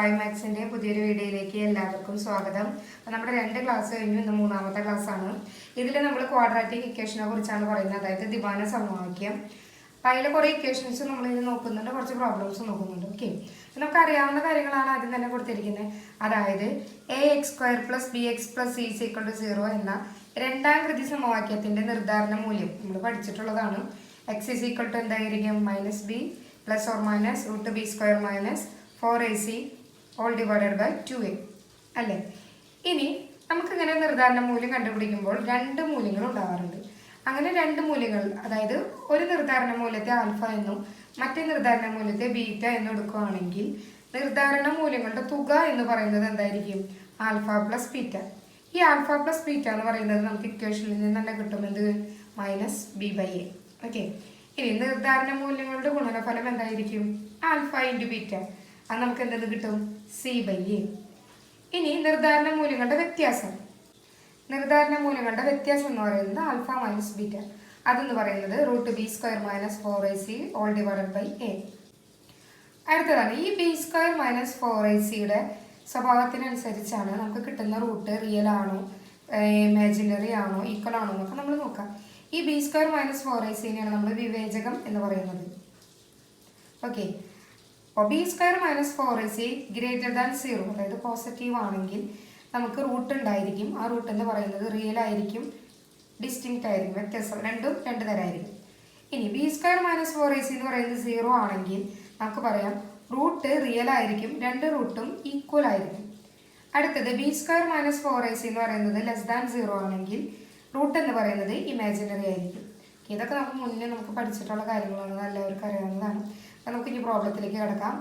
ബയോമാക്സിന്റെ പുതിയൊരു വീഡിയോയിലേക്ക് എല്ലാവർക്കും സ്വാഗതം. നമ്മുടെ 2 ക്ലാസ് കഴിഞ്ഞു, ഇന്ന് 3ാമത്തെ ക്ലാസ് ആണ്. ഇതിൽ നമ്മൾ ക്വാഡ്രാറ്റിക് ഇക്വേഷനെ കുറിച്ചാണ് പറയുന്നത്, അതായത് ദ്വിമാന സമവാക്യം. അപ്പോൾ അതിൽ കുറേ ഇക്വേഷൻസ് നമ്മൾ ഇത് നോക്കുന്നുണ്ട്, കുറച്ച് പ്രോബ്ലംസ് നോക്കുന്നുണ്ട്. ഓക്കെ, നമുക്ക് അറിയാവുന്ന കാര്യങ്ങളാണ് ആദ്യം തന്നെ കൊടുത്തിരിക്കുന്നത്. അതായത് ax² + bx + c = 0 എന്ന രണ്ടാം കൃതി സമവാക്യത്തിന്റെ നിർദ്ധാരണ മൂല്യം നമ്മൾ പഠിച്ചിട്ടുള്ളതാണ്. x എന്തായിരിക്കും? -b ± √b² - 4ac all divided by 2a അല്ലേ. ഇനി നമുക്കിങ്ങനെ നിർദ്ധാരണ മൂല്യം കണ്ടുപിടിക്കുമ്പോൾ 2 മൂല്യങ്ങൾ ഉണ്ടാവാറുണ്ട്. അങ്ങനെ 2 മൂല്യങ്ങൾ, അതായത് ഒരു നിർദ്ധാരണ മൂല്യത്തെ ആൽഫ എന്നും മറ്റേ നിർദ്ധാരണ മൂല്യത്തെ ബീറ്റ എന്നും എടുക്കുകയാണെങ്കിൽ നിർദ്ധാരണ മൂല്യങ്ങളുടെ തുക എന്ന് പറയുന്നത് എന്തായിരിക്കും? Alpha plus beta. ഈ ആൽഫ പ്ലസ് ബീറ്റ എന്ന് പറയുന്നത് നമുക്ക് ഇക്വേഷനിൽ നിന്ന് തന്നെ കിട്ടും. എന്ത്? -b/a. ഓക്കെ, ഇനി നിർദ്ധാരണ മൂല്യങ്ങളുടെ ഗുണനഫലം എന്തായിരിക്കും? Alpha × beta. അത് നമുക്ക് എന്തെന്ന് കിട്ടും? c/a. ഇനി നിർദ്ധാരണ മൂല്യങ്ങളുടെ വ്യത്യാസം, എന്ന് പറയുന്നത് ആൽഫ മൈനസ് ബീറ്റ. അതെന്ന് പറയുന്നത് √b² - 4ac all divided by a. അടുത്തതാണ് ഈ b² - 4ac സ്വഭാവത്തിനനുസരിച്ചാണ് നമുക്ക് കിട്ടുന്ന റൂട്ട് റിയൽ ആണോ, ഇമാജിനറി ആണോ, ഈക്വൽ ആണോ എന്നൊക്കെ നമ്മൾ നോക്കാം. ഈ b² - 4ac നമ്മൾ വിവേചകം എന്ന് പറയുന്നത്. ഓക്കെ, അപ്പോൾ b² - 4ac > 0, അതായത് പോസിറ്റീവ് ആണെങ്കിൽ നമുക്ക് റൂട്ട് ഉണ്ടായിരിക്കും. ആ റൂട്ട് എന്ന് പറയുന്നത് റിയൽ ആയിരിക്കും, ഡിസ്റ്റിങ്ക്റ്റ് ആയിരിക്കും, വ്യത്യാസം, രണ്ടും 2 തരമായിരിക്കും. ഇനി b² - 4ac എന്ന് പറയുന്നത് 0 ആണെങ്കിൽ നമുക്ക് പറയാം റൂട്ട് റിയൽ ആയിരിക്കും, 2 റൂട്ടും ഈക്വൽ ആയിരിക്കും. അടുത്തത് b² - 4ac എന്ന് പറയുന്നത് <0 ആണെങ്കിൽ റൂട്ട് എന്ന് പറയുന്നത് ഇമാജിനറി ആയിരിക്കും. ഇതൊക്കെ നമുക്ക് പഠിച്ചിട്ടുള്ള കാര്യങ്ങളാണ്, എല്ലാവർക്കും അറിയാവുന്നതാണ്. അപ്പോൾ നമുക്ക് ഇനി പ്രോബ്ലത്തിലേക്ക് കിടക്കാം.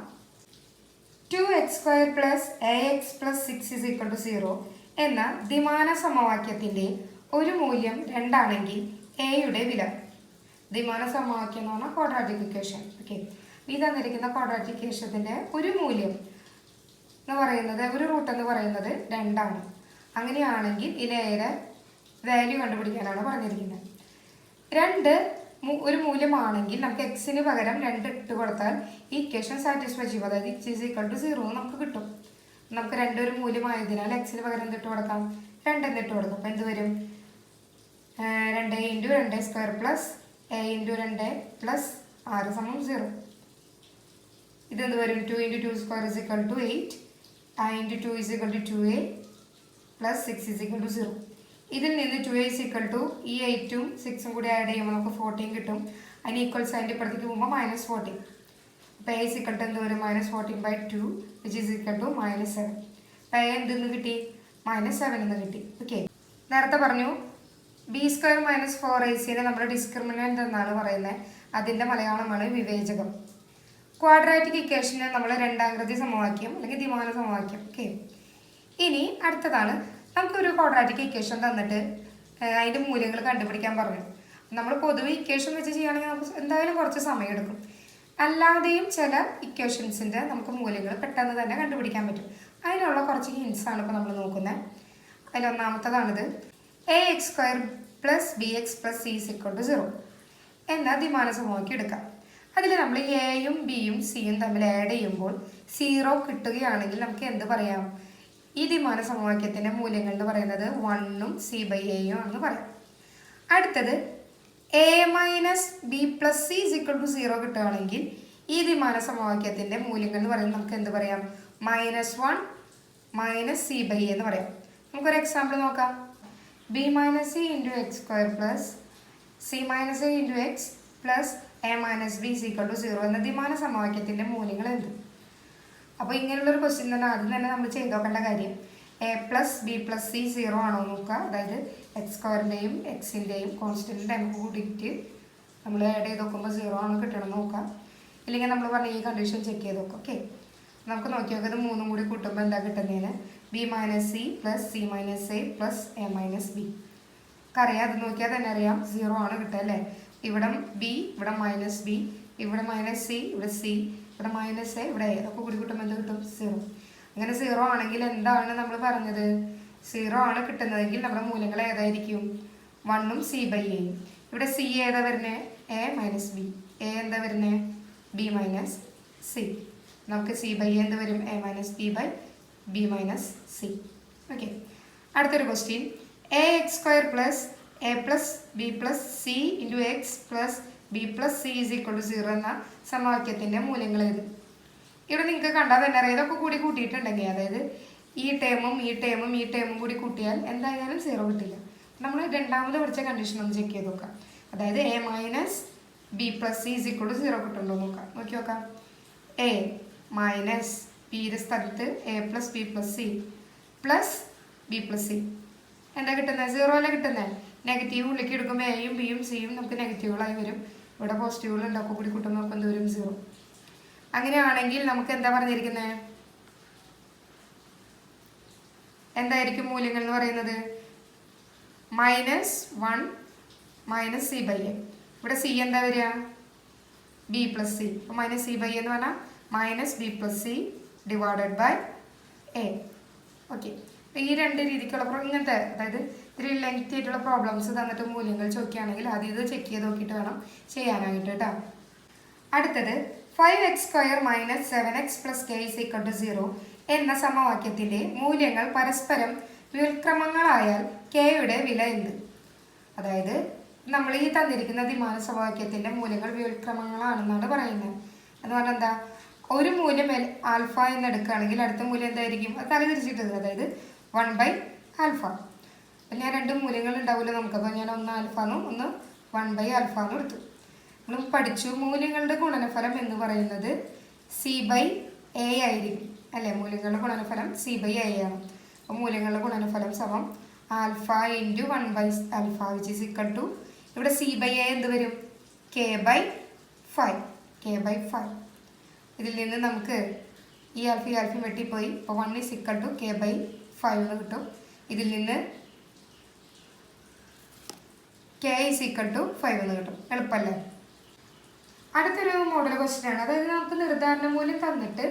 2x² + ax + 6 = 0 എന്ന ദ്വിമാന സമവാക്യത്തിന്റെ ഒരു മൂല്യം 2 ആണെങ്കിൽ എയുടെ വില. ദ്വിമാന സമവാക്യം എന്ന് പറഞ്ഞാൽ ക്വാഡ്രാറ്റിക് ഇക്വേഷൻ. ഓക്കെ, ഈ തന്നിരിക്കുന്ന ക്വാഡ്രാറ്റിക് ഇക്വേഷത്തിന്റെ ഒരു മൂല്യം എന്ന് പറയുന്നത്, ഒരു റൂട്ട് എന്ന് പറയുന്നത് 2 ആണ്. അങ്ങനെയാണെങ്കിൽ ഇതിലേറെ വാല്യൂ കണ്ടുപിടിക്കാനാണ് പറഞ്ഞിരിക്കുന്നത്. 2 ഒരു മൂല്യമാണെങ്കിൽ നമുക്ക് എക്സിന് പകരം 2 ഇട്ട് കൊടുത്താൽ ഈ ഇക്വേഷൻ സാറ്റിസ്ഫൈ ചെയ്യും, അതായത് x = 0 നമുക്ക് കിട്ടും. നമുക്ക് 2 ഒരു മൂല്യമായതിനാൽ എക്സിന് പകരം എന്തിട്ട് കൊടുക്കാം? 2 എന്നിട്ട് കൊടുക്കാം. അപ്പം എന്ത് വരും? 2a × 2² + a × 2 + 6 = 0. ഇതെന്ത് വരും? 2 × 2² = 8, a × 2 = 2a + 6 = 0. ഇതിൽ നിന്ന് 2a = ഈ 8ഉം 6ഉം കൂടി ആഡ് ചെയ്യുമ്പോൾ നമുക്ക് 14 കിട്ടും. അതിന് ഈക്വൽ സൈൻ്റെ ഇപ്പുറത്തേക്ക് പോകുമ്പോൾ -14. അപ്പോൾ a = എന്ത് വരും? -14/2 which is equal to -7. അപ്പോൾ a എന്തെന്ന് കിട്ടി? -7 എന്ന് കിട്ടി. ഓക്കെ, നേരത്തെ പറഞ്ഞു b² - 4ac നമ്മൾ ഡിസ്ക്രിമിനൻ്റ് എന്നാണ് പറയുന്നത്. അതിൻ്റെ മലയാളമാണ് വിവേചകം. ക്വാഡ്രാറ്റിക് ഇക്വേഷന് നമ്മൾ രണ്ടാം കൃതി സമവാക്യം അല്ലെങ്കിൽ ദ്വിമാന സമവാക്യം. ഓക്കെ, ഇനി അടുത്തതാണ് നമുക്കൊരു ക്വാഡ്രാറ്റിക് ഇക്വേഷൻ തന്നിട്ട് അതിൻ്റെ മൂല്യങ്ങൾ കണ്ടുപിടിക്കാൻ പറഞ്ഞു. നമ്മൾ പൊതുവെ ഇക്വേഷൻ വെച്ച് ചെയ്യുകയാണെങ്കിൽ നമുക്ക് എന്തായാലും കുറച്ച് സമയം എടുക്കും. അല്ലാതെയും ചില ഇക്വേഷൻസിൻ്റെ നമുക്ക് മൂല്യങ്ങൾ പെട്ടെന്ന് തന്നെ കണ്ടുപിടിക്കാൻ പറ്റും. അതിനുള്ള കുറച്ച് ഹിൻസാണ് ഇപ്പോൾ നമ്മൾ നോക്കുന്നത്. അതിലൊന്നാമത്തതാണിത്. ax² + bx + c = 0 എന്ന ദ്വിമാന സമവാക്യം എടുക്കാം. അതിൽ നമ്മൾ എയും ബിയും സിയും തമ്മിൽ ആഡ് ചെയ്യുമ്പോൾ 0 കിട്ടുകയാണെങ്കിൽ നമുക്ക് എന്ത് പറയാം? ഈ ദ്വിമാന സമവാക്യത്തിൻ്റെ മൂല്യങ്ങൾ എന്ന് പറയുന്നത് 1ഉം c/a ആണെന്ന് പറയാം. അടുത്തത് a - b + c = 0 കിട്ടുകയാണെങ്കിൽ ഈ ദ്വിമാന സമവാക്യത്തിൻ്റെ മൂല്യങ്ങൾ എന്ന് പറയുന്നത് നമുക്ക് എന്ത് പറയാം? -1 - c/a എന്ന് പറയാം. നമുക്കൊരു എക്സാമ്പിൾ നോക്കാം. b - c × x² + c - a × x + a - b = 0 എന്ന ദ്വിമാന സമവാക്യത്തിൻ്റെ മൂല്യങ്ങൾ എന്ത്? അപ്പോൾ ഇങ്ങനെയുള്ളൊരു ക്വസ്റ്റ്യൻ തന്നെ ആദ്യം തന്നെ നമ്മൾ ചെയ്ത് നോക്കേണ്ട കാര്യം a + b + c 0 ആണോ നോക്കുക. അതായത് x²ൻ്റെയും എക്സിൻ്റെയും കോൺസ്റ്റൻറ്റ് ടൈം കൂടിയിട്ട് നമ്മൾ ആഡ് ചെയ്ത് നോക്കുമ്പോൾ 0 ആണോ കിട്ടണം നോക്കാം. ഇല്ലെങ്കിൽ നമ്മൾ പറഞ്ഞ ഈ കണ്ടീഷൻ ചെക്ക് ചെയ്ത് നോക്കാം. ഓക്കെ, നമുക്ക് നോക്കി നോക്കാം. ഇത് 3ഉം കൂടി കൂട്ടുമ്പോൾ എന്താ കിട്ടുന്നതിന്? b - c + c - a + a - b. അറിയാം, അത് നോക്കിയാൽ തന്നെ അറിയാം 0 ആണ് കിട്ടുക അല്ലേ. ഇവിടെ b, ഇവിടെ -b, ഇവിടെ -c, ഇവിടെ c, ഇവിടെ -a, ഇവിടെ a. അപ്പോൾ കൂടി കൂട്ടുമ്പോൾ എന്ത് കിട്ടും? 0. അങ്ങനെ 0 ആണെങ്കിൽ എന്താണ് നമ്മൾ പറഞ്ഞത്? 0 ആണ് കിട്ടുന്നതെങ്കിൽ നമ്മുടെ മൂല്യങ്ങൾ ഏതായിരിക്കും? 1ഉം c/a. ഇവിടെ c ഏതാ വരുന്നത്? a - b. a എന്താ വരുന്നത്? b - c. നമുക്ക് സി ബൈ എ എന്ത് വരും? A minus b by b minus c. Okay, അടുത്തൊരു question. A x square plus a plus b plus c into X plus b plus c is equal to 0 എന്ന സമവാക്യത്തിൻ്റെ മൂല്യങ്ങൾ ഏത്? ഇവിടെ നിങ്ങൾക്ക് കണ്ടാൽ തന്നെ അറിയാം, ഇതൊക്കെ കൂടി കൂട്ടിയിട്ടുണ്ടെങ്കിൽ, അതായത് ഈ ടേമും ഈ ടേമും ഈ ടേമും കൂടി കൂട്ടിയാൽ എന്തായാലും 0 കിട്ടില്ല. നമ്മൾ രണ്ടാമത് പഠിച്ച കണ്ടീഷൻ ഒന്ന് ചെക്ക് ചെയ്ത് നോക്കാം. അതായത് a minus b plus c is equal to 0 കിട്ടുന്നുണ്ടോ നോക്കാം. നോക്കി നോക്കാം. എ മൈനസ് ബിയുടെ സ്ഥലത്ത് a plus b plus c plus b plus c എന്താ കിട്ടുന്നത്? 0 അല്ല കിട്ടുന്നത്. നെഗറ്റീവ് ഉള്ളിലേക്ക് എടുക്കുമ്പോൾ എയും ബിയും സിയും നമുക്ക് നെഗറ്റീവുകളായി വരും. ഇവിടെ പോസിറ്റീവുകൾ ഉണ്ടാക്കും, കൂടി കൂട്ടുമ്പോൾ നമുക്ക് എന്ത് വരും? 0. അങ്ങനെയാണെങ്കിൽ നമുക്ക് എന്താ പറഞ്ഞിരിക്കുന്നത്? എന്തായിരിക്കും മൂല്യങ്ങൾ എന്ന് പറയുന്നത്? -1 മൈനസ് സി ബൈ എ. ഇവിടെ സി എന്താ വരിക? B plus c. അപ്പോൾ മൈനസ് സി ബൈ എന്ന് പറഞ്ഞാൽ minus b plus c divided by a. Okay, ഈ രണ്ട് രീതിക്കുള്ള ഇങ്ങനത്തെ, അതായത് ഇത്തിരി ലെങ്തി ആയിട്ടുള്ള പ്രോബ്ലംസ് തന്നിട്ട് മൂല്യങ്ങൾ ചോദിക്കുകയാണെങ്കിൽ ആദ്യം ഇത് ചെക്ക് ചെയ്ത് നോക്കിയിട്ട് വേണം ചെയ്യാനായിട്ട് കേട്ടോ. അടുത്തത് 5x² minus 7x plus k is equal to 0 എന്ന സമവാക്യത്തിൻ്റെ മൂല്യങ്ങൾ പരസ്പരം വ്യുൽക്രമങ്ങളായാൽ കെയുടെ വില എന്ത്? അതായത് നമ്മൾ ഈ തന്നിരിക്കുന്ന ദ്വിമാന സമവാക്യത്തിൻ്റെ മൂല്യങ്ങൾ വ്യുൽക്രമങ്ങളാണെന്നാണ് പറയുന്നത്. എന്ന് പറഞ്ഞാൽ എന്താ? ഒരു മൂല്യം ആൽഫ എന്ന് എടുക്കുകയാണെങ്കിൽ അടുത്ത മൂല്യം എന്തായിരിക്കും? അത് തലതിരിച്ചിട്ടത്, അതായത് 1/α. അപ്പം ഞാൻ രണ്ട് മൂല്യങ്ങൾ ഉണ്ടാവില്ല നമുക്ക്. അപ്പോൾ ഞാൻ ഒന്ന് ആൽഫ എന്നും ഒന്ന് 1/α എന്നും എടുത്തു. നമ്മൾ പഠിച്ചു മൂല്യങ്ങളുടെ ഗുണനഫലം എന്ന് പറയുന്നത് C/A ആയിരിക്കും അല്ലേ? മൂല്യങ്ങളുടെ ഗുണനഫലം C/A ആണ്. അപ്പോൾ മൂല്യങ്ങളുടെ ഗുണനഫലം സമം alpha into 1/α which is equal to, ഇവിടെ C/A എന്ത് വരും? K/5. ഇതിൽ നിന്ന് നമുക്ക് ഈ ആൽഫയും വെട്ടിപ്പോയി. അപ്പോൾ 1 ഈസ് ഈക്വൽ ടു K/5 എന്ന് കിട്ടും. ഇതിൽ നിന്ന് K ഈസ് ഈക്വൽ ടു 5 എന്ന് കിട്ടും. എളുപ്പമല്ലേ? അടുത്തൊരു മോഡൽ ക്വസ്റ്റ്യൻ ആണ്. അതായത് നമുക്ക് നിർദ്ധാരണ മൂല്യം തന്നിട്ട്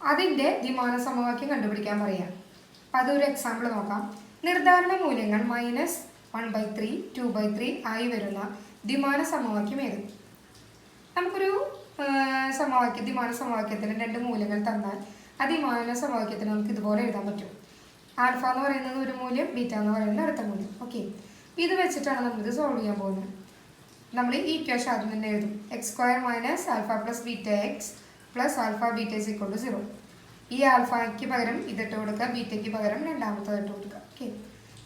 അതിൻ്റെ ദ്വിമാന സമവാക്യം കണ്ടുപിടിക്കാൻ പറയാം. അപ്പം അതൊരു എക്സാമ്പിൾ നോക്കാം. നിർദ്ധാരണ മൂല്യങ്ങൾ -1/3, 2/3 ആയി വരുന്ന ദ്വിമാന സമവാക്യം ഏത്? നമുക്കൊരു ദ്വിമാന സമവാക്യത്തിന് രണ്ട് മൂല്യങ്ങൾ തന്നാൽ ആ ദ്വിമാന സമവാക്യത്തിന് നമുക്ക് ഇതുപോലെ എഴുതാൻ പറ്റും. ആൽഫ എന്ന് പറയുന്നത് ഒരു മൂല്യം, ബീറ്റ എന്ന് പറയുന്നത് അടുത്ത മൂല്യം. ഓക്കെ, ഇത് വെച്ചിട്ടാണ് നമ്മളിത് സോൾവ് ചെയ്യാൻ പോകുന്നത്. നമ്മൾ ഈ ഇക്വേഷൻ ആദ്യം തന്നെ എഴുതും. x² minus alpha plus beta x plus alpha beta is equal to 0. ഈ ആൽഫയ്ക്ക് പകരം ഇതിട്ട് കൊടുക്കുക, ബീറ്റയ്ക്ക് പകരം രണ്ടാമത്തെ ഇട്ട് കൊടുക്കുക. Okay,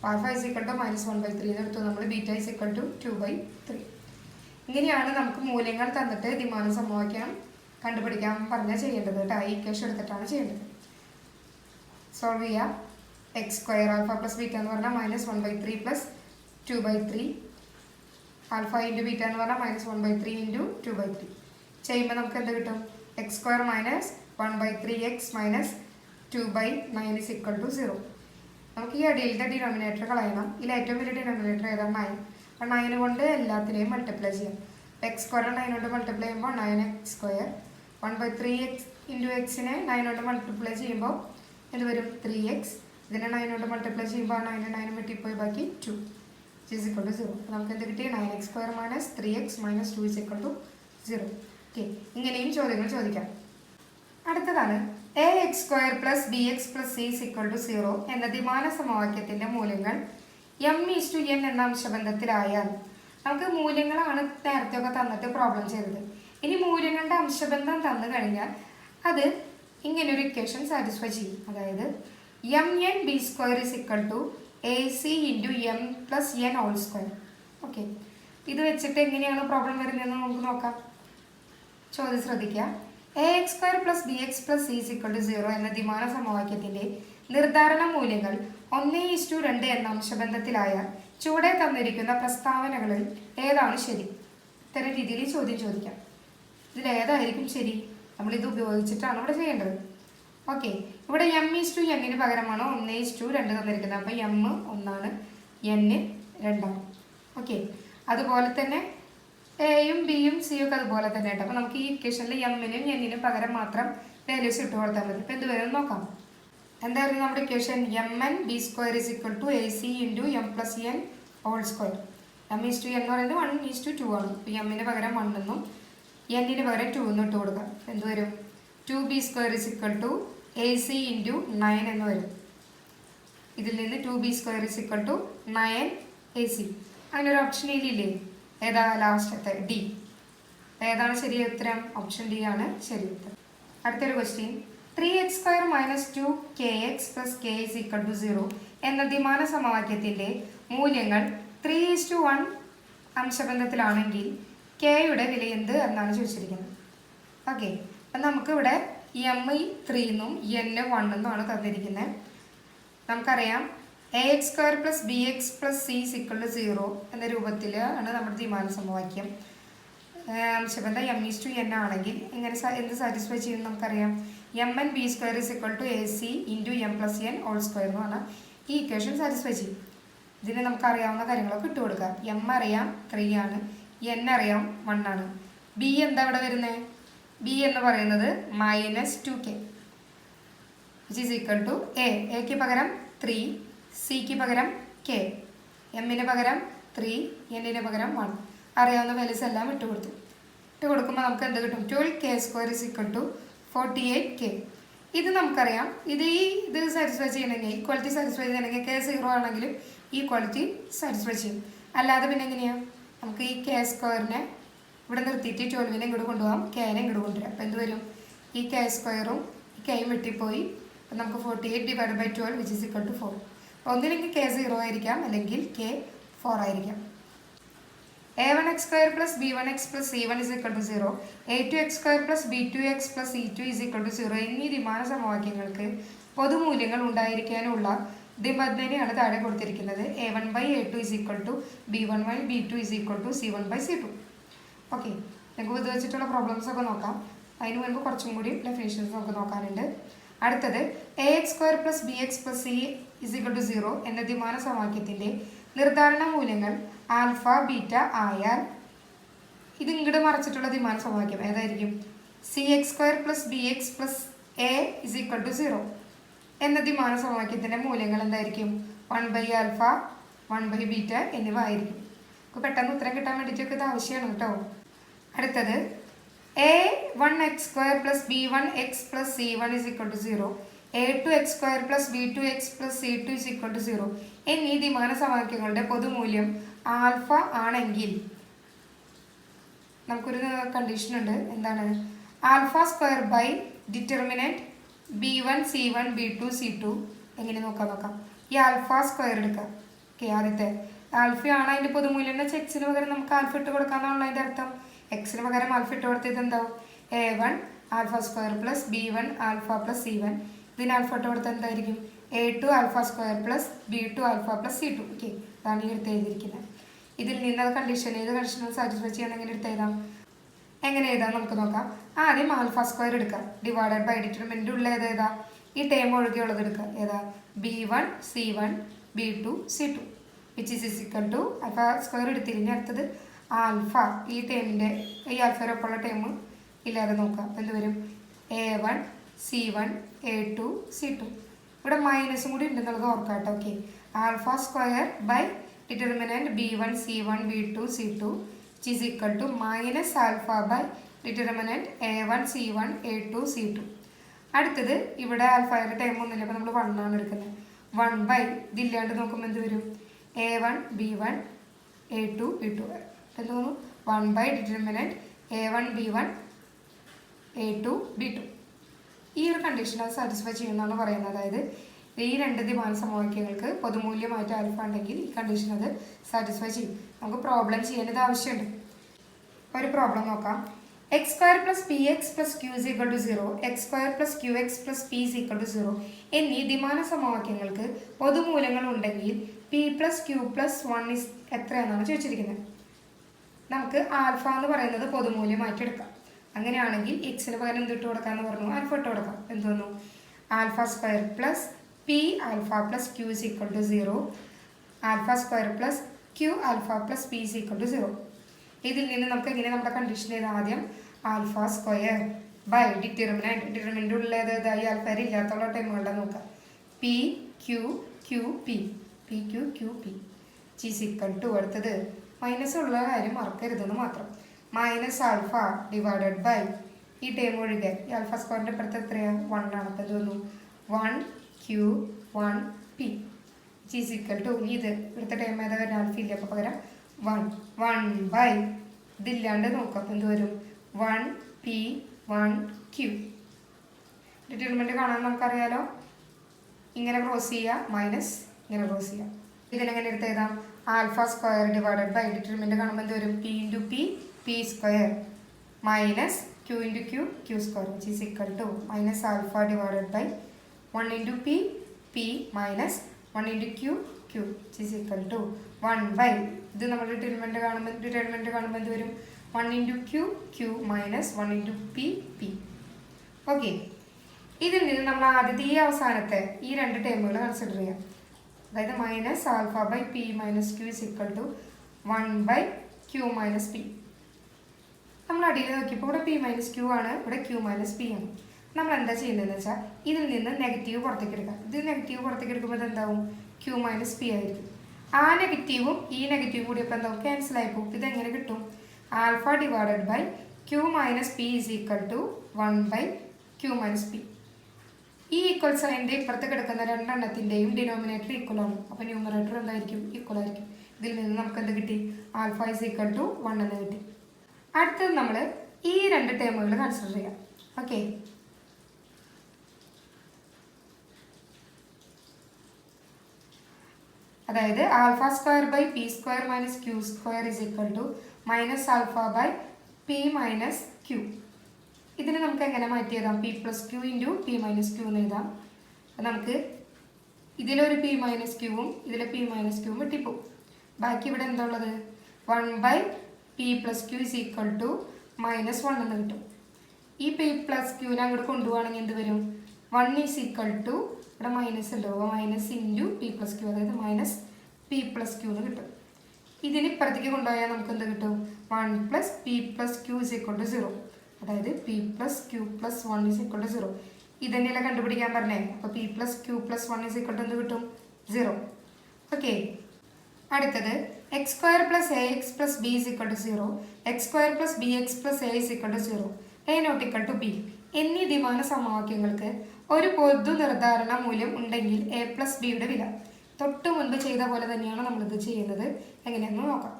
alpha is equal to -1/3 എന്ന് എടുത്തു നമ്മൾ. Beta is equal to 2/3. ഇങ്ങനെയാണ് നമുക്ക് മൂല്യങ്ങൾ തന്നിട്ട് ദ്വിമാന സമവാക്യം കണ്ടുപിടിക്കാൻ പറഞ്ഞാൽ ചെയ്യേണ്ടത് കേട്ടോ. ഈ ഇക്വേഷൻ എടുത്തിട്ടാണ് ചെയ്യേണ്ടത്. സോൾവ് ചെയ്യാം. x² ആൽഫ പ്ലസ് ബീറ്റ എന്ന് പറഞ്ഞാൽ -1/3 പ്ലസ് 2/3. ആൽഫ ഇൻറ്റു ബീറ്റ എന്ന് പറഞ്ഞാൽ -1/3 ഇൻറ്റു 2/3 ചെയ്യുമ്പോൾ നമുക്ക് എന്ത് കിട്ടും? x² minus 1/3x minus 2/9 is equal to 0. നമുക്ക് ഈ അടിയിലത്തെ ഡിനോമിനേറ്റർ കളയണം. ഇതിൽ ഏറ്റവും വലിയ ഡിനോമിനേറ്റർ ഏതാണ്? 9. അപ്പോൾ 9 കൊണ്ട് എല്ലാത്തിനെയും മൾട്ടിപ്ലൈ ചെയ്യാം. x² 9 കൊണ്ട് മൾട്ടിപ്ലൈ ചെയ്യുമ്പോൾ 9x². 1/3x ഇൻറ്റു എക്സിനെ 9 കൊണ്ട് മൾട്ടിപ്ലൈ ചെയ്യുമ്പോൾ എന്ത് വരും? 3x. ഇതിനെ 9 കൊണ്ട് മൾട്ടിപ്ലൈ ചെയ്യുമ്പോൾ 9 വെട്ടിപ്പോയി ബാക്കി 2 is equal to 0. നമുക്ക് എന്ത് കിട്ടി? 9x² minus 3x minus 2 is equal to 0. Okay, ഇങ്ങനെയും ചോദ്യങ്ങൾ ചോദിക്കാം. അടുത്തതാണ് ax² plus bx plus c is equal to 0 എന്ന ദ്വിമാന സമവാക്യത്തിൻ്റെ മൂല്യങ്ങൾ m/n എന്ന അംശബന്ധത്തിലായാൽ. നമുക്ക് മൂല്യങ്ങളാണ് നേരത്തെയൊക്കെ തന്നിട്ട് പ്രോബ്ലം ചെയ്തത്. ഇനി മൂല്യങ്ങളുടെ അംശബന്ധം തന്നു കഴിഞ്ഞാൽ അത് ഇങ്ങനൊരു ഇക്വേഷൻ സാറ്റിസ്ഫൈ ചെയ്യും. അതായത് mn(b²) is equal to AC into m plus n whole square. Okay, ഇത് വെച്ചിട്ട് എങ്ങനെയാണ് പ്രോബ്ലം വരുന്നതെന്ന് നമുക്ക് നോക്കാം. ചോദ്യം ശ്രദ്ധിക്കുക. ax² plus bx plus c is equal to 0 എന്ന ദ്വിമാന സമവാക്യത്തിൻ്റെ നിർദ്ധാരണ മൂല്യങ്ങൾ 1:2 എന്ന അംശബന്ധത്തിലായാൽ ചുവടെ തന്നിരിക്കുന്ന പ്രസ്താവനകളിൽ ഏതാണ് ശരി? ഇത്തരം രീതിയിൽ ചോദ്യം ചോദിക്കാം. ഇതിലേതായിരിക്കും ശരി? നമ്മളിത് ഉപയോഗിച്ചിട്ടാണ് ഇവിടെ ചെയ്യേണ്ടത്. ഓക്കെ, ഇവിടെ m/n പകരമാണ് 1:2 തന്നിരിക്കുന്നത്. അപ്പോൾ m 1ആണ്, n 2ആണ്. ഓക്കെ, അതുപോലെ തന്നെ എയും ബിയും സിയും ഒക്കെ അതുപോലെ തന്നെ ആയിട്ട്. അപ്പോൾ നമുക്ക് ഈ ഇക്വേഷനിൽ m-നും n-നും പകരം മാത്രം വാല്യൂസ് ഇട്ട് കൊടുത്താൽ മതി. ഇപ്പോൾ എന്ത് വരും നോക്കാം. എന്തായിരുന്നു നമ്മുടെ equation? mn(b² is equal to AC into m plus n whole square. m/n എന്ന് പറയുന്നത് 1:2 ആണ്. അപ്പോൾ m-ന് പകരം 1 എന്നും n-ന് പകരം 2 എന്നും ഇട്ട് കൊടുക്കാം. എന്ത് വരും? 2b² is equal to AC into 9 എന്ന് വരും. ഇതിൽ നിന്ന് 2b² is equal to 9AC. അങ്ങനെ ഒരു ഓപ്ഷൻ ഇല്ലേ? ഏതാ ലാസ്റ്റത്തെ? ഡി. ഏതാണ് ശരിയ ഉത്തരം? ഓപ്ഷൻ ഡി ആണ് ശരി ഉത്തരം. അടുത്തൊരു question. 3x² minus 2kx plus k is equal to 0 എന്ന ദ്വിമാന സമവാക്യത്തിന്റെ മൂല്യങ്ങൾ 3:1 അംശബന്ധത്തിലാണെങ്കിൽ കെയുടെ വില എന്ത് എന്നാണ് ചോദിച്ചിരിക്കുന്നത്. ഓക്കെ, അപ്പം നമുക്കിവിടെ എം 3 എന്നും എൻ 1 എന്നുമാണ് തന്നിരിക്കുന്നത്. നമുക്കറിയാം ax² plus bx plus c is equal to 0 എന്ന രൂപത്തിൽ ആണ് നമ്മുടെ ദ്വിമാന സമവാക്യം. അംശബന്ധം m:n ആണെങ്കിൽ എന്ത് സാറ്റിസ്ഫൈ ചെയ്യും നമുക്കറിയാം. mn(b²) is equal to ac into m plus n whole square എന്ന് പറഞ്ഞാൽ ഈ ഇക്വേഷൻ സാറ്റിസ്ഫൈ ചെയ്യും. ഇതിന് നമുക്കറിയാവുന്ന കാര്യങ്ങളൊക്കെ ഇട്ട് കൊടുക്കാം. m അറിയാം 3 ആണ്, n അറിയാം 1 ആണ്. b എന്താ ഇവിടെ വരുന്നത്? b എന്ന് പറയുന്നത് -2k which is equal to a ക്ക് പകരം 3, സിക്ക് പകരം k, എമ്മിന് പകരം 3, എന്നിന് പകരം 1. അറിയാവുന്ന വാല്യൂസ് എല്ലാം ഇട്ട് കൊടുക്കുമ്പോൾ നമുക്ക് എന്ത് കിട്ടും? 12k² is equal to 48k. ഇത് നമുക്കറിയാം. ഇത് സാറ്റിസ്ഫൈ ചെയ്യണമെങ്കിൽ, ഈക്വാലിറ്റി സാറ്റിസ്ഫൈ ചെയ്യണമെങ്കിൽ k 0 ആണെങ്കിലും ഈക്വാലിറ്റി സാറ്റിസ്ഫൈ ചെയ്യും. അല്ലാതെ പിന്നെ എങ്ങനെയാണ്? നമുക്ക് ഈ k² ഇവിടെ നിർത്തിയിട്ട് 12നെ ഇങ്ങോട്ട് കൊണ്ടുപോകാം, kനെ ഇങ്ങോട്ട് കൊണ്ടുവരാം. അപ്പോൾ എന്ത് വരും? ഈ k² ഈ kയും വെട്ടിപ്പോയി. അപ്പം നമുക്ക് 48 divided by 12 which is equal to 4. ഒന്നില്ലെങ്കിൽ k 0 ആയിരിക്കാം, അല്ലെങ്കിൽ k 4 ആയിരിക്കാം. a1x² plus b1x plus c1 is equal to 0, a2x² plus b2x plus c2 is equal to 0 എന്നീ ദ്വിമാന സമവാക്യങ്ങൾക്ക് പൊതുമൂല്യങ്ങൾ ഉണ്ടായിരിക്കാനുള്ള നിബന്ധനയാണ് താഴെ കൊടുത്തിരിക്കുന്നത്. a1/a2 is equal to b1/b2 is equal to c1/c2. Okay, നമുക്ക് ഇത് വെച്ചിട്ടുള്ള പ്രോബ്ലംസ് ഒക്കെ നോക്കാം. അതിന് മുൻപ് കുറച്ചും കൂടി ഡെഫിനേഷൻസ് നമുക്ക് നോക്കാനുണ്ട്. അടുത്തത് ax² plus bx plus c is equal to 0 എന്ന ദ്വിമാന സമവാക്യത്തിൻ്റെ നിർദ്ധാരണ മൂല്യങ്ങൾ ആൽഫ ബീറ്റ ആയാൽ ഇത് ഇങ്ങോട്ട് മറച്ചിട്ടുള്ള ദ്വിമാന സമവാക്യം ഏതായിരിക്കും? cx² plus bx plus a is equal to 0 എന്ന ദ്വിമാന സമവാക്യത്തിൻ്റെ മൂല്യങ്ങൾ എന്തായിരിക്കും? 1/α 1/β എന്നിവ ആയിരിക്കും. അപ്പോൾ പെട്ടെന്ന് ഉത്തരം കിട്ടാൻ വേണ്ടിയിട്ടൊക്കെ ഇത് ആവശ്യമാണ് കേട്ടോ. അടുത്തത് a1x² plus b1x plus c1 is equal to 0, a2x² plus b2x plus c2 is equal to 0 എന്നീ ദ്വിമാന സമവാക്യങ്ങളുടെ പൊതുമൂല്യം ആൽഫ ആണെങ്കിൽ നമുക്കൊരു കണ്ടീഷൻ ഉണ്ട്. എന്താണ്? α² by determinant b1 c1 b2 c2 എങ്ങനെ നോക്കാം. ഈ α² എടുക്കാം. ഓക്കെ, ആദ്യത്തെ ആൽഫ ആണ് അതിൻ്റെ പൊതുമൂല്യം എന്ന് വെച്ചാൽ എക്സിന് പകരം നമുക്ക് ആൽഫ ഇട്ട് കൊടുക്കാമെന്നാണല്ലോ അതിൻ്റെ അർത്ഥം. എക്സിന് പകരം ആൽഫ ഇട്ട് കൊടുത്തത് എന്താവും? a1 α² plus b1 alpha plus c1. ഇതിന് ആൽഫ ഇട്ട് കൊടുത്താൽ എന്തായിരിക്കും? a2 α² plus b2 alpha plus c2. Okay, അതാണ് ഈ എടുത്ത് എഴുതിയിരിക്കുന്നത്. ഇതിൽ നിന്ന് അത് കണ്ടീഷൻ ഏത് കണ്ടീഷനും സാറ്റിസ്ഫൈ ചെയ്യാൻ എങ്ങനെ എടുത്ത് എഴുതാം? എങ്ങനെ എഴുതാം നമുക്ക് നോക്കാം. ആദ്യം α² എടുക്കാം. ഡിവൈഡഡ് ബൈ ഡിറ്റർമിനൻ്റ് ഉള്ള ഏതാ? ഈ ടേം ഒഴികെയുള്ളത് എടുക്കുക. ഏതാ? b1 c1 b2 c2 which is equal to α² എടുത്തിരിഞ്ഞ് അടുത്തത് ആൽഫ. ഈ ടേമിൻ്റെ ഈ ആൽഫയോടൊപ്പമുള്ള ടേം ഇല്ലാതെ നോക്കാം. അപ്പോൾ എന്ത് വരും? a1 c1 a2 c2. ഇവിടെ മൈനസും കൂടി ഉണ്ടെന്നുള്ളത് ഓർക്കാം കേട്ടോ. Okay, α² by determinant b1 c1 b2 c2 which is equal to minus alpha by determinant a1 c1 a2 c2. അടുത്തത് ഇവിടെ ആൽഫയുടെ ടൈം ഒന്നുമില്ല, അപ്പോൾ നമ്മൾ 1 ആണ് എടുക്കുന്നത്. 1 ഇതില്ലാണ്ട് നോക്കുമ്പോൾ എന്ത് വരും? a1 b1 a2 b2 എന്ത് തോന്നുന്നു? 1 determinant a1 b1 a2 b2. ഈ ഒരു കണ്ടീഷൻ അത് സാറ്റിസ്ഫൈ ചെയ്യുന്നതാണ് പറയുന്നത്. അതായത് ഈ രണ്ട് ദ്വിമാന സമവാക്യങ്ങൾക്ക് പൊതുമൂല്യമായിട്ട് ആൽഫ ഉണ്ടെങ്കിൽ ഈ കണ്ടീഷൻ അത് സാറ്റിസ്ഫൈ ചെയ്യും. നമുക്ക് പ്രോബ്ലം ചെയ്യേണ്ടത് ആവശ്യമുണ്ട്. ഒരു പ്രോബ്ലം നോക്കാം. x² plus px plus q is equal to 0, x² plus qx plus p is equal to 0 എന്നീ ദ്വിമാന സമവാക്യങ്ങൾക്ക് പൊതുമൂല്യങ്ങൾ ഉണ്ടെങ്കിൽ p plus q plus 1 is എത്രയാണെന്നാണ് ചോദിച്ചിരിക്കുന്നത്. നമുക്ക് ആൽഫ എന്ന് പറയുന്നത് പൊതുമൂല്യമായിട്ട് എടുക്കാം. അങ്ങനെയാണെങ്കിൽ എക്സിന് പകരം എന്തിട്ട് കൊടുക്കാമെന്ന് പറഞ്ഞു? ആൽഫ ഇട്ട് കൊടുക്കാം. എന്തോന്നു? α² plus p alpha plus q is equal to 0, α² plus q alpha plus p is equal to 0. ഇതിൽ നിന്ന് നമുക്ക് എങ്ങനെ നമ്മുടെ കണ്ടീഷൻ ചെയ്ത് ആദ്യം α² ബൈ ഡിറ്റർമിനൻ്റ് ഉള്ളത് ഈ ആൽഫയിൽ ഇല്ലാത്തുള്ള ടൈമുകളുടെ നോക്കാം. P Q Q P P Q Q P is equal to അടുത്തത് മൈനസ് ഉള്ള കാര്യം മറക്കരുതെന്ന് മാത്രം. മൈനസ് ആൽഫ ഡിവൈഡഡ് ബൈ ഈ ടേം ഒഴികെ ഈ ആൽഫ സ്ക്വയറിൻ്റെ ഇപ്പുറത്ത് എത്രയാണ് 1 ആണ്. അപ്പോൾ ഇത് വന്നു 1Q1P ഈസ് ഈക്വൽ ടു ഇത് ഇവിടുത്തെ ടേം ഏതാ വരുന്നത് ആൽഫ ഇല്ല അപ്പോൾ പകരം 1 ഇതില്ലാണ്ട് നോക്കാം അപ്പോൾ എന്ത് വരും 1P1Q. ഡിറ്റർമിനൻ്റ് കാണാൻ നമുക്കറിയാലോ ഇങ്ങനെ ക്രോസ് ചെയ്യുക മൈനസ് ഇങ്ങനെ ക്രോസ് ചെയ്യുക. ഇതിനെങ്ങനെ എടുത്ത് എഴുതാം alpha square divided by determinant കാണുമ്പോൾ എന്ത് വരും P square minus Q square which is equal to minus alpha divided by 1 P minus 1 Q which is equal to 1 ഇത് നമ്മൾ ഡിറ്റർമിനൻ്റ് കാണുമ്പോൾ എന്ത് വരും 1 Q മൈനസ് 1 P. ഓക്കെ, ഇതിൽ നിന്ന് നമ്മൾ ആദ്യത്തെ ഈ അവസാനത്തെ ഈ രണ്ട് ടേമുകൾ കൺസിഡർ ചെയ്യാം. അതായത് minus alpha by P minus Q is equal to 1/Q minus P. നമ്മൾ അടിയിൽ നോക്കിയപ്പോൾ ഇവിടെ P മൈനസ് Q ആണ്, ഇവിടെ Q മൈനസ് P ആണ്. നമ്മൾ എന്താ ചെയ്യുന്നതെന്ന് വെച്ചാൽ ഇതിൽ നിന്ന് നെഗറ്റീവ് പുറത്തേക്ക് എടുക്കാം. ഇത് നെഗറ്റീവ് പുറത്തേക്ക് എടുക്കുമ്പോൾ എന്താവും Q മൈനസ് P ആയിരിക്കും. ആ നെഗറ്റീവും ഈ നെഗറ്റീവും കൂടി ഇപ്പോൾ എന്താവും ക്യാൻസൽ ആയി പോകും. ഇതെങ്ങനെ കിട്ടും alpha divided by Q minus P is equal to 1/Q minus P. ഈ ഈക്വൽ സൈൻ്റെ ഇപ്പുറത്ത് കിടക്കുന്ന രണ്ടെണ്ണത്തിൻ്റെയും ഡിനോമിനേറ്റർ ഈക്വൽ ആണ്. അപ്പോൾ ന്യൂമറേറ്റർ എന്തായിരിക്കും ഈക്വൽ ആയിരിക്കും. ഇതിൽ നിന്ന് നമുക്ക് എന്ത് കിട്ടി ആൽഫ ഇസ് ഈക്വൽ ടു 1 എന്ന് കിട്ടി. അടുത്തത് നമ്മൾ ഈ രണ്ട് ടേമുകൾ കൺസിഡർ ചെയ്യാം. ഓക്കെ, അതായത് alpha square by P square minus Q square is equal to minus alpha by P minus Q. ഇതിന് നമുക്ക് എങ്ങനെ മാറ്റി എഴുതാം P plus Q into P minus Q എന്ന് എഴുതാം. അപ്പം നമുക്ക് ഇതിലൊരു P മൈനസ് Qവും ഇതിലെ P മൈനസ് Qവും വെട്ടിപ്പോവും. ബാക്കി ഇവിടെ എന്താ ഉള്ളത് 1/P plus Q is equal to minus 1 എന്ന് കിട്ടും. ഈ P പ്ലസ് Qനെ അങ്ങോട്ട് കൊണ്ടുപോകണമെങ്കിൽ എന്ത് വരും 1 ഈസ് ഈക്വൽ ടു ഇവിടെ മൈനസ് ഉണ്ടോ minus into P plus Q, അതായത് മൈനസ് P പ്ലസ് Q എന്ന് കിട്ടും. ഇതിന് ഇപ്പുറത്തേക്ക് കൊണ്ടുപോയാൽ നമുക്ക് എന്ത് കിട്ടും 1 plus P plus Q is equal to 0, അതായത് P plus Q plus 1 is equal to 0. ഇതന്നെയല്ല കണ്ടുപിടിക്കാൻ പറഞ്ഞേ. അപ്പോൾ P plus Q plus 1 is equal to എന്ത് കിട്ടും 0. ഓക്കെ, അടുത്തത് x square plus ax plus b is equal to 0, x square plus bx plus a is equal to 0, a not equal to b എന്നീ ദ്വിമാന സമവാക്യങ്ങൾക്ക് ഒരു പൊതു നിർദ്ധാരണ മൂല്യം ഉണ്ടെങ്കിൽ a plus ബിയുടെ വില തൊട്ട് മുൻപ് ചെയ്ത പോലെ തന്നെയാണ് നമ്മളിത് ചെയ്യുന്നത്. എങ്ങനെയാണെന്ന് നോക്കാം.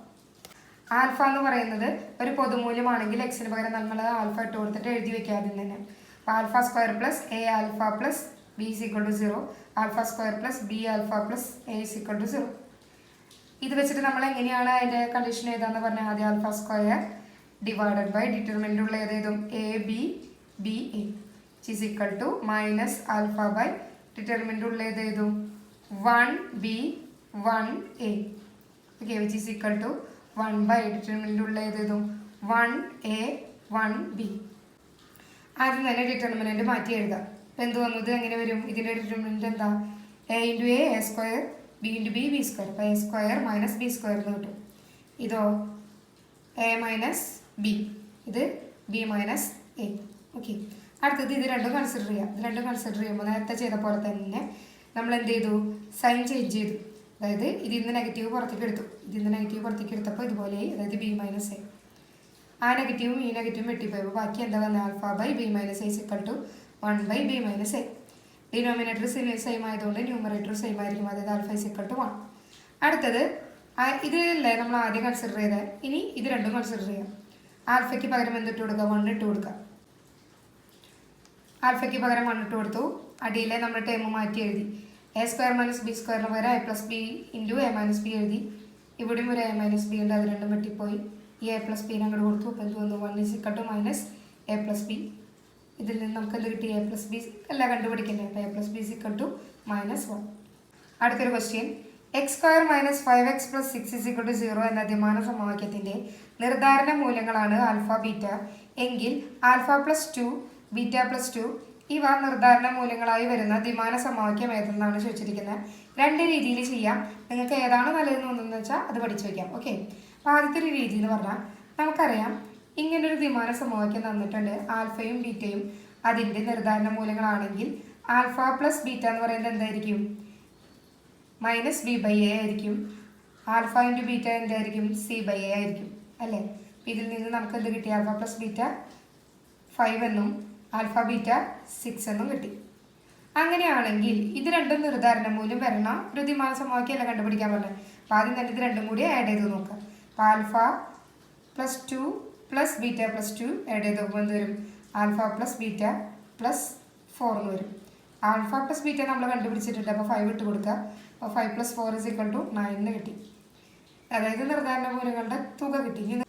ആൽഫ എന്ന് പറയുന്നത് ഒരു പൊതുമൂല്യമാണെങ്കിൽ എക്സിന് പകരം നമ്മൾ ആൽഫ ഇട്ട് കൊടുത്തിട്ട് എഴുതി വെക്കുക ആദ്യം തന്നെ. അപ്പോൾ alpha square plus A alpha plus B is equal to 0, alpha square plus B alpha plus A is equal to 0. ഇത് വെച്ചിട്ട് നമ്മൾ എങ്ങനെയാണ് അതിൻ്റെ കണ്ടീഷൻ എഴുതാന്ന് പറഞ്ഞാൽ ആദ്യം alpha square divided by determinant ഉള്ള ഏതെഴുതും AB BA is equal to minus alpha by determinant ഉള്ള ഏതെഴുതും 1B 1A. Okay, which is equal to 1 determinant ഉള്ള ഏതെഴുതും 1A 1B. ആദ്യം തന്നെ ഡിറ്റർമിനൻ്റ് മാറ്റി എഴുതാം. അപ്പോൾ എന്ത് വന്നു ഇത് എങ്ങനെ വരും ഇതിൻ്റെ ഡിറ്റർമിനൻ്റ് എന്താ A into A square B into B square. അപ്പോൾ A square minus B square എന്ന് കിട്ടും. ഇതോ A മൈനസ് B, ഇത് B മൈനസ് A. ഓക്കെ, അടുത്തത് ഇത് രണ്ടും കൺസിഡർ ചെയ്യാം. ഇത് രണ്ടും കൺസിഡർ ചെയ്യുമ്പോൾ നേരത്തെ ചെയ്ത പോലെ തന്നെ നമ്മൾ എന്ത് ചെയ്തു സൈൻ ചേഞ്ച് ചെയ്തു. അതായത് ഇതിൽ നിന്ന് നെഗറ്റീവ് പുറത്തേക്ക് എടുത്തു. ഇതിൽ നിന്ന് നെഗറ്റീവ് പുറത്തേക്ക് എടുത്തപ്പോൾ ഇതുപോലെയായി, അതായത് B മൈനസ് A. ആ നെഗറ്റീവും ഈ നെഗറ്റീവും വെട്ടിപ്പോയപ്പോൾ ബാക്കി എന്താ വന്നത് alpha by B minus A equal to 1/B minus A. Denominator same ആയതുകൊണ്ട് ന്യൂമറേറ്റർ സെയിം ആയിരിക്കും, അതായത് ആൽഫ ഇക്വൽ ടു 1. അടുത്തത് ഇതിലല്ലേ നമ്മൾ ആദ്യം കൺസിഡർ ചെയ്തത്. ഇനി ഇത് രണ്ടും കൺസിഡർ ചെയ്യാം. ആൽഫയ്ക്ക് പകരം എന്തിട്ട് കൊടുക്കുക 1 ഇട്ട് കൊടുക്കുക. ആൽഫയ്ക്ക് പകരം 1 ഇട്ട് കൊടുത്തു. അടിയിലെ നമ്മൾ ടേം മാറ്റി എഴുതി. A സ്ക്വയർ മൈനസ് B സ്ക്വയറിന് പകരം A plus B into A minus B എഴുതി. ഇവിടെയും ഒരു A മൈനസ് ബി ഉണ്ട്, അത് രണ്ടും വെട്ടിപ്പോയി. ഈ A പ്ലസ് ബിനെ അങ്ങോട്ട് കൊടുത്തു. അപ്പോൾ എന്ത് വന്നു 1 is equal to minus A plus B. ഇതിൽ നിന്ന് നമുക്ക് എന്ത് കിട്ടി A പ്ലസ് ബി അല്ല കണ്ടുപിടിക്കണ്ടേ. അപ്പോൾ A plus B is equal to minus 1. അടുത്തൊരു question X square minus 5x plus 6 is equal to 0 എന്ന ദ്വിമാന സമവാക്യത്തിൻ്റെ നിർദ്ധാരണ മൂല്യങ്ങളാണ് ആൽഫ ബീറ്റ എങ്കിൽ ആൽഫ പ്ലസ് 2 ബീറ്റ പ്ലസ് 2 ഇവ നിർദ്ധാരണ മൂല്യങ്ങളായി വരുന്ന ദ്വിമാന സമവാക്യം ഏതെന്നാണ് ചോദിച്ചിരിക്കുന്നത്. രണ്ട് രീതിയിൽ ചെയ്യാം. നിങ്ങൾക്ക് ഏതാണ് നല്ലതെന്ന് തോന്നുന്നത് വെച്ചാൽ അത് പഠിച്ചു വയ്ക്കാം. ഓക്കെ, അപ്പോൾ ആദ്യത്തെ ഒരു രീതി എന്ന് പറഞ്ഞാൽ നമുക്കറിയാം ഇങ്ങനൊരു ദ്വിമാന സമവാക്യം തന്നിട്ടുണ്ട്. ആൽഫയും ബീറ്റയും അതിൻ്റെ നിർദ്ധാരണ മൂല്യങ്ങളാണെങ്കിൽ ആൽഫ പ്ലസ് ബീറ്റ എന്ന് പറയുന്നത് എന്തായിരിക്കും മൈനസ് B ബൈ A ആയിരിക്കും. ആൽഫ ഇൻറ്റു ബീറ്റ എന്തായിരിക്കും C ബൈ A ആയിരിക്കും അല്ലേ. ഇതിൽ നിന്ന് നമുക്ക് എന്ത് കിട്ടി ആൽഫ പ്ലസ് ബീറ്റ 5 എന്നും ആൽഫ ബീറ്റ 6 എന്നും കിട്ടി. അങ്ങനെയാണെങ്കിൽ ഇത് രണ്ടും നിർദ്ധാരണ മൂല്യം വരണ ഒരു ദ്വിമാന സമവാക്യമല്ല കണ്ടുപിടിക്കാൻ പറഞ്ഞത്. അപ്പോൾ ആദ്യം തന്നെ ഇത് രണ്ടും കൂടി ആഡ് ചെയ്ത് നോക്കാം. അപ്പോൾ alpha plus 2 plus beta plus 2 add ചെയ്ത് നോക്കുമ്പോൾ എന്ത് വരും? ആൽഫ പ്ലസ് ബീറ്റ പ്ലസ് 4 എന്ന് വരും. ആൽഫ പ്ലസ് ബീറ്റ നമ്മൾ കണ്ടുപിടിച്ചിട്ടുണ്ട്. അപ്പോൾ 5 ഇട്ട് കൊടുക്കുക. അപ്പോൾ 5 പ്ലസ് 4 = 9 കിട്ടി. അതായത് നിർദ്ധാരണ മൂല്യങ്ങളുടെ തുക കിട്ടി. ഇനി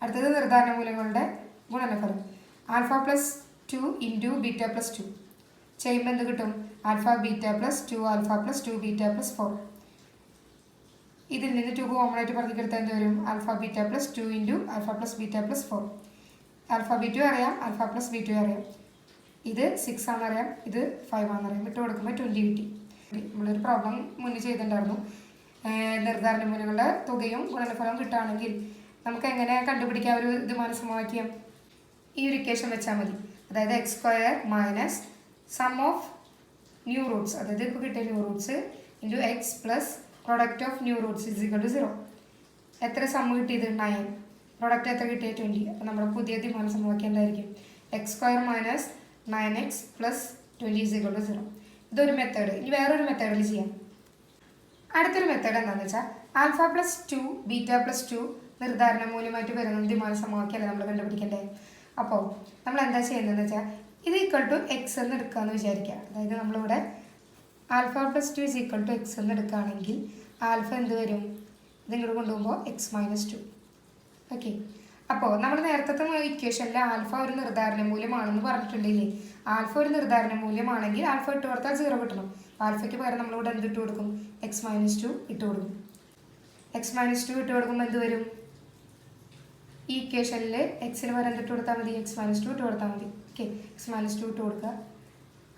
അടുത്തത് നിർദ്ധാരണ മൂല്യങ്ങളുടെ ഗുണനഫലം. Alpha plus 2 into beta plus 2 ചെയ്യുമ്പോൾ എന്ത് കിട്ടും? Alpha beta plus 2 alpha plus 2 beta plus 4. ഇതിൽ നിന്ന് 2 കോമൺ ആയിട്ട് പറഞ്ഞെടുത്താൽ എന്ത് വരും? Alpha beta plus 2 into alpha plus beta plus 4. Alpha beat അറിയാം, ആൽഫ പ്ലസ് ബീറ്റു അറിയാം. ഇത് 6 ആണെന്നറിയാം, ഇത് 5 ആണെന്നറിയാം. ഇട്ട് കൊടുക്കുമ്പോൾ 20 കിട്ടി. നമ്മളൊരു പ്രോബ്ലം മുന്നിൽ ചെയ്തിട്ടുണ്ടായിരുന്നു. നിർദ്ധാരണ മൂല്യങ്ങളുടെ തുകയും ഗുണനഫലവും കിട്ടുകയാണെങ്കിൽ നമുക്ക് എങ്ങനെ കണ്ടുപിടിക്കാം ഒരു ദ്വിമാന സമവാക്യം? ഈ ഒരു ഇക്വേഷൻ വെച്ചാൽ മതി. അതായത് x² minus some of new Roots, അതായത് ഇപ്പോൾ കിട്ടിയ new Roots into X plus product of new Roots = 0. എത്ര സം കിട്ടിയത്? 9. പ്രൊഡക്റ്റ് എത്ര കിട്ടിയത്? 20. അപ്പോൾ നമ്മുടെ പുതിയ ദ്വിമാന സമവാക്യം എന്തായിരിക്കും? x² minus 9x plus 20 = 0. ഇതൊരു മെത്തേഡ്. ഇനി വേറൊരു മെത്തേഡിൽ ചെയ്യാം. അടുത്തൊരു മെത്തേഡ് എന്താണെന്ന് വെച്ചാൽ ആൽഫ പ്ലസ് 2 ബീറ്റ പ്ലസ് 2 നിർദ്ധാരണ മൂല്യമായിട്ട് വരുന്ന ദ്വിമാന സമവാക്യമല്ലേ നമ്മൾ കണ്ടുപിടിക്കേണ്ടത്. അപ്പോൾ നമ്മൾ എന്താ ചെയ്യുന്നതെന്ന് വെച്ചാൽ ഇത് = x എന്ന് എടുക്കാമെന്ന് വിചാരിക്കുക. അതായത് നമ്മളിവിടെ ആൽഫ പ്ലസ് 2 = x എന്ന് എടുക്കുകയാണെങ്കിൽ ആൽഫ എന്ത് വരും? ഇതിങ്ങോട്ട് കൊണ്ടുപോകുമ്പോൾ x-2. ഓക്കെ. അപ്പോൾ നമ്മൾ നേരത്തെ ഇക്വേഷനിൽ ആൽഫ ഒരു നിർദ്ധാരണ മൂല്യമാണെന്ന് പറഞ്ഞിട്ടുണ്ടെങ്കിൽ ആൽഫ ഒരു നിർദ്ധാരണ മൂല്യമാണെങ്കിൽ ആൽഫ ഇട്ട് കൊടുത്താൽ 0 കിട്ടണം. ആൽഫയ്ക്ക് പകരം നമ്മളിവിടെ എന്ത് ഇട്ട് കൊടുക്കും? x-2 ഇട്ട് കൊടുക്കും. x-2 ഇട്ട് കൊടുക്കുമ്പോൾ എന്ത് വരും? ഈ ഇക്വേഷനിൽ എക്സിന് പകരം എന്തിട്ട് കൊടുത്താൽ മതി? x-2 ഇട്ട് കൊടുത്താൽ മതി. ഓക്കെ. x-2 ഇട്ട് കൊടുക്കുക.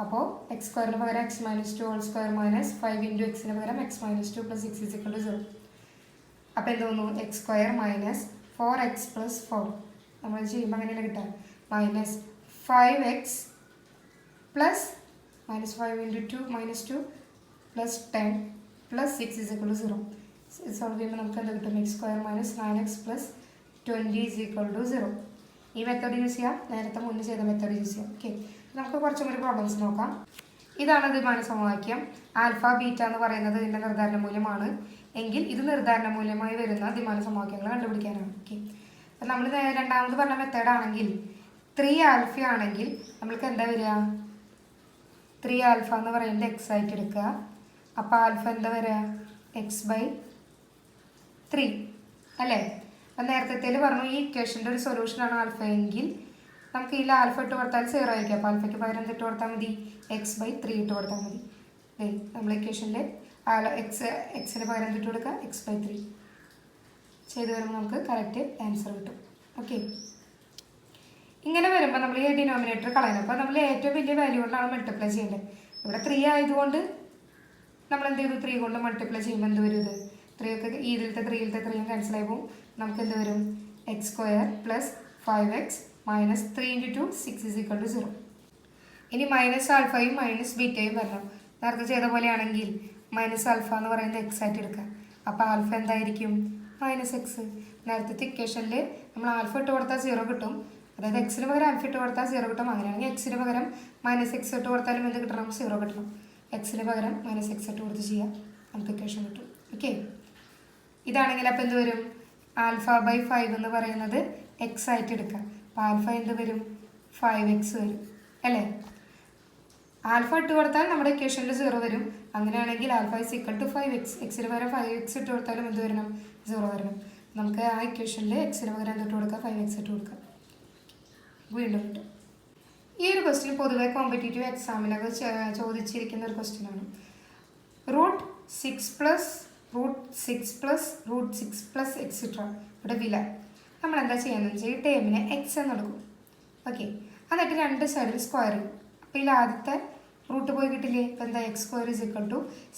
അപ്പോൾ x² പകരം x-2² മൈനസ് 5 ഇൻറ്റു എക്സിന് പകരം x-2 പ്ലസ് 6 = 0. അപ്പോൾ എന്ത് തോന്നുന്നു? x² മൈനസ് 4x പ്ലസ് 4 നമ്മൾ ചെയ്യുമ്പോൾ അങ്ങനെയല്ല കിട്ടുക. Minus 5x plus -5 into 2 plus 10 plus 6 = 0. Solve ചെയ്യുമ്പോൾ നമുക്ക് എന്ത് കിട്ടും? x² minus 9x plus 20 = 0. ഈ മെത്തേഡ് യൂസ് ചെയ്യാം, നേരത്തെ മുന്നേ ചെയ്ത മെത്തേഡ് യൂസ് ചെയ്യാം. ഓക്കെ. നമുക്ക് കുറച്ചും കൂടി പ്രോബ്ലംസ് നോക്കാം. ഇതാണ് ദ്വിമാന സമവാക്യം. ആൽഫ ബീറ്റ എന്ന് പറയുന്നത് ഇതിൻ്റെ നിർദ്ധാരണ മൂല്യമാണ് എങ്കിൽ ഇത് നിർദ്ധാരണ മൂല്യമായി വരുന്ന ദ്വിമാന സമവാക്യങ്ങൾ കണ്ടുപിടിക്കാനാണ്. ഓക്കെ. അപ്പം നമ്മൾ രണ്ടാമത് പറഞ്ഞ മെത്തേഡ് ആണെങ്കിൽ 3 ആൽഫ ആണെങ്കിൽ നമ്മൾക്ക് എന്താ വരിക? 3 ആൽഫ എന്ന് പറയുന്നത് x ആയിട്ട് എടുക്കുക. അപ്പോൾ ആൽഫ എന്താ വരിക? x/3 അല്ലേ? അപ്പം നേരത്തെ പറഞ്ഞു ഈ ഇക്വേഷൻ്റെ ഒരു സൊല്യൂഷനാണ് ആൽഫ എങ്കിൽ നമുക്ക് ഇതിൽ ആൽഫ ഇട്ട് കൊടുത്താൽ 0 ആയിരിക്കും. അപ്പോൾ ആൽഫയ്ക്ക് പകരം ഇട്ട് കൊടുത്താൽ മതി? x/3 ഇട്ട് കൊടുത്താൽ മതി. നമ്മൾ ഇക്വേഷനിൽ എക്സിന് പകരം ഇട്ട് കൊടുക്കുക x/3 ചെയ്ത് വരുമ്പോൾ നമുക്ക് കറക്റ്റ് ആൻസർ കിട്ടും. ഓക്കെ. ഇങ്ങനെ വരുമ്പോൾ നമ്മൾ ഈ ഡിനോമിനേറ്റർ കളയണം. അപ്പോൾ നമ്മൾ ഏറ്റവും വലിയ വാല്യൂ കൊണ്ടാണ് മൾട്ടിപ്ലൈ ചെയ്യേണ്ടത്. ഇവിടെ 3 ആയതുകൊണ്ട് നമ്മൾ എന്ത് ചെയ്തു? 3 കൊണ്ട് മൾട്ടിപ്ലൈ ചെയ്യുമ്പോൾ എന്ത് വരും? ഇത് 3 ഒക്കെ ഇതിലത്തെ 3യും ക്യാൻസൽ ആയി പോകും. നമുക്ക് എന്ത് വരും? x² plus 5x minus 3 into 2 6 = 0. ഇനി മൈനസ് ആൽഫയും മൈനസ് ബീറ്റയും വരണം. നേരത്തെ ചെയ്ത പോലെയാണെങ്കിൽ മൈനസ് ആൽഫ എന്ന് പറയുന്നത് x ആയിട്ട് എടുക്കാം. അപ്പോൾ ആൽഫ എന്തായിരിക്കും? -x. നേരത്തെ ഇക്വേഷനിൽ നമ്മൾ ആൽഫ ഇട്ട് കൊടുത്താൽ 0 കിട്ടും. അതായത് എക്സിന് പകരം ആൽഫ ഇട്ട് കൊടുത്താൽ 0 കിട്ടും. അങ്ങനെയാണെങ്കിൽ എക്സിന് പകരം -x ഇട്ട് കൊടുത്താലും എന്ത് കിട്ടണം? 0 കിട്ടണം. എക്സിന് പകരം -x ഇട്ട് കൊടുത്ത് ചെയ്യാം, നമുക്ക് ഇക്വേഷൻ കിട്ടും. ഓക്കെ. ഇതാണെങ്കിൽ അപ്പോൾ എന്ത് വരും? α/5 എന്ന് പറയുന്നത് x ആയിട്ട് എടുക്കാം. അപ്പോൾ ആൽഫ എന്ത് വരും? 5x വരും അല്ലേ? ആൽഫ ഇട്ട് കൊടുത്താൽ നമ്മുടെ ഇക്വേഷനിൽ 0 വരും. അങ്ങനെയാണെങ്കിൽ ആൽഫ = 5x. എക്സിന് പകരം 5x ഇട്ട് കൊടുത്താലും എന്ത് വരണം? 0 വരണം. നമുക്ക് ആ ഇക്വേഷനിൽ എക്സിന് പകരം എന്തിട്ട് കൊടുക്കാം? 5x ഇട്ട് കൊടുക്കാം. വീണ്ടും കിട്ടും. ഈ ഒരു ക്വസ്റ്റ്യൻ പൊതുവെ കോമ്പറ്റേറ്റീവ് എക്സാമിനൊക്കെ ചോദിച്ചിരിക്കുന്ന ഒരു ക്വസ്റ്റ്യനാണ്. √6 പ്ലസ് എക്സെട്ര ഇവിടെ വില നമ്മൾ എന്താ ചെയ്യുന്നത് വെച്ചാൽ ഈ ടേമിനെ x എന്ന് എടുക്കും. ഓക്കെ. എന്നിട്ട് രണ്ട് സൈഡിൽ സ്ക്വയർ ചെയ്യും. അപ്പോൾ ഇതിൽ ആദ്യത്തെ റൂട്ട് പോയി കിട്ടില്ലേ? ഇപ്പം എന്താ? x² =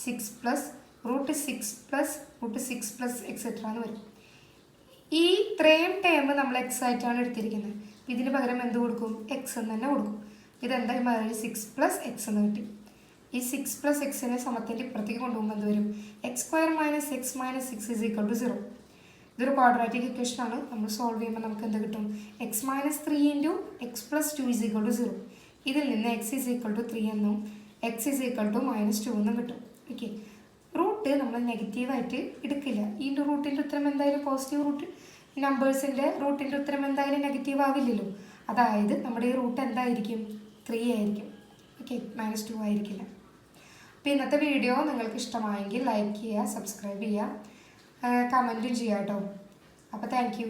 6 പ്ലസ് √6 പ്ലസ് എക്സെട്ര എന്ന് വരും. ഈ ഇത്രയും ടേം നമ്മൾ x ആയിട്ടാണ് എടുത്തിരിക്കുന്നത്. അപ്പോൾ ഇതിന് പകരം എന്ത് കൊടുക്കും? x എന്ന് തന്നെ കൊടുക്കും. ഇതെന്തായാലും 6 + x എന്ന് കിട്ടി. ഈ 6 + xനെ സമത്തിൻ്റെ ഇപ്പുറത്തേക്ക് കൊണ്ടുപോകുമ്പോൾ എന്ത് വരും? x² - x - 6 = 0. ഇതൊരു ക്വാഡ്രാറ്റിക് ഇക്വേഷൻ ആണ്. നമ്മൾ സോൾവ് ചെയ്യുമ്പോൾ നമുക്ക് എന്ത് കിട്ടും? X minus 3 into X plus 2 is equal to 0. ഇതിൽ നിന്ന് എക്സ് ഈസ് ഈക്വൽ ടു 3 എന്നും എക്സ് ഈസ് ഈക്വൽ ടു -2 എന്നും കിട്ടും. ഓക്കെ, റൂട്ട് നമ്മൾ നെഗറ്റീവായിട്ട് എടുക്കില്ല. ഈ റൂട്ടിൻ്റെ ഉത്തരം എന്തായാലും പോസിറ്റീവ് റൂട്ട്, നമ്പേഴ്സിൻ്റെ റൂട്ടിൻ്റെ ഉത്തരം എന്തായാലും നെഗറ്റീവ് ആവില്ലല്ലോ. അതായത് നമ്മുടെ ഈ റൂട്ട് എന്തായിരിക്കും? 3 ആയിരിക്കും. ഓക്കെ, -2 ആയിരിക്കില്ല. അപ്പോൾ ഇന്നത്തെ വീഡിയോ നിങ്ങൾക്ക് ഇഷ്ടമായെങ്കിൽ ലൈക്ക് ചെയ്യുക, സബ്സ്ക്രൈബ് ചെയ്യുക, കമൻറ്റും ചെയ്യുക കേട്ടോ. അപ്പോൾ താങ്ക് യു.